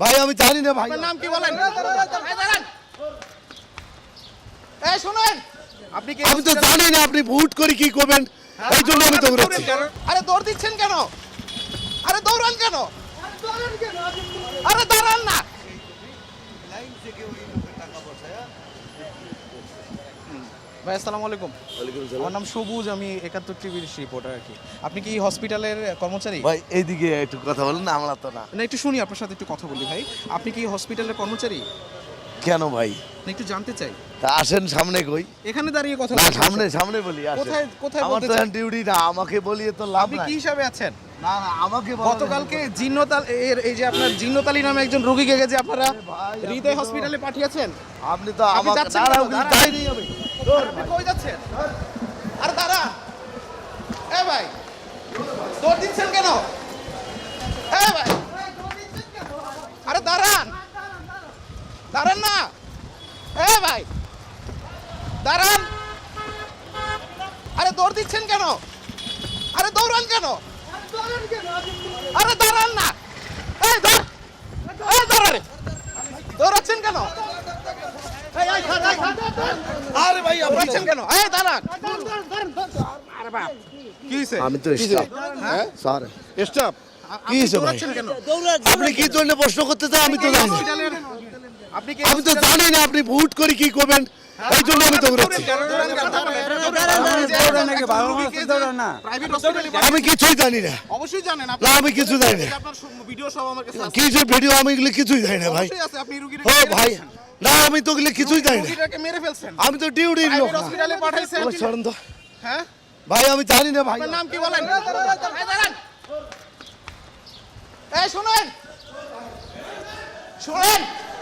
ভাই আমি জানি না ভাই। আপনার নাম কি বলেন? এই শুনেন, আপনি কি আমি তো জানি না আপনি ভোট করে কি করবেন, এই জন্য আমি দৌড়াচ্ছি। আরে দৌড় দিচ্ছেন কেন? আরে দৌড়ান কেন? আরে দাঁড়ান না। ভাই আসসালামু আলাইকুম। আমার নাম সবুজ, আমি ৭১ টিভির রিপোর্টার আর কি। আপনি কি হসপিটালের কর্মচারী? ভাই এইদিকে একটু কথা বলেন না, আমরা তো না। না একটু শুনি, আপনার সাথে একটু কথা বলি ভাই। আপনি কি হসপিটালের কর্মচারী? কেন ভাই? না একটু জানতে চাই। তা আসেন সামনে কই? এখানে দাঁড়িয়ে কথা না বলছেন। সামনে সামনে বলি আসেন। কোথায় কোথায় আমার বলতে তো চান? ডিউটি না, আমাকে বলিয়ে তো লাভ আপনি নাই। কি হিসাবে আছেন? না না আমাকে বলা গতকালকে জিন্নতাল এর এই যে আপনার জিন্নতালি নামে একজন রোগীকে যে আপনারা হৃদয় হসপিটালে পাঠিয়েছেন, আপনি তো আপনি আমাকে যাচ্ছেন দাঁড়াও, কেন? দাঁড়ান। তাই নেই আমি। আপনি কই যাচ্ছেন? আরে দাঁড়া। এ ভাই, দৌড় দিচ্ছেন কেন? এ ভাই, আরে দাঁড়ান, দাঁড়ান না। এ ভাই দাঁড়ান। আরে দৌড় দিচ্ছেন কেন? আরে দৌড়ান কেন? আরে দাঁড়ান না। এই দাঁড়, এই দাঁড়া রে। দৌড়াচ্ছেন কেন? এই এই খান, এই খান। আরে ভাই আপনি দৌড়াচ্ছেন কেন? এই দাঁড়ান। আরে বাপ, কি হইছে? আমি তো স্টাফ। হ্যাঁ? Sir stop. কি হইছে ভাই? দৌড়াচ্ছেন কেন? আপনি কি জন্য প্রশ্ন করতে চান আমি তো জানি না। হসপিটালের আপনি কি আমি তো জানি না আপনি ভোট করে কি করবেন, এই জন্য আমি দৌড়াচ্ছি। প্রাইভেট হসপিটালে আমি কিছুই জানি না। অবশ্যই জানেন না আমি কিছু জানি না। আপনার ভিডিও সব আমার কাছে আছে। কি যে ভিডিও আমি এগুলো কিছুই জানি না ভাই। অবশ্যই আছে, আপনি রুগীর ও ভাই না আমি তো এগুলো কিছুই জানি না। রুগীটাকে মেরে ফেলছেন, আমি তো ডিউটির লোক প্রাইভেট না। হসপিটালে পাঠাইছেন। ওরা ছাড়ুন তো। হ্যাঁ, ভাই আমি জানি না ভাই। আপনার নাম কি বলেন? এই দাঁড়ান। এই শুনেন, শুনেন,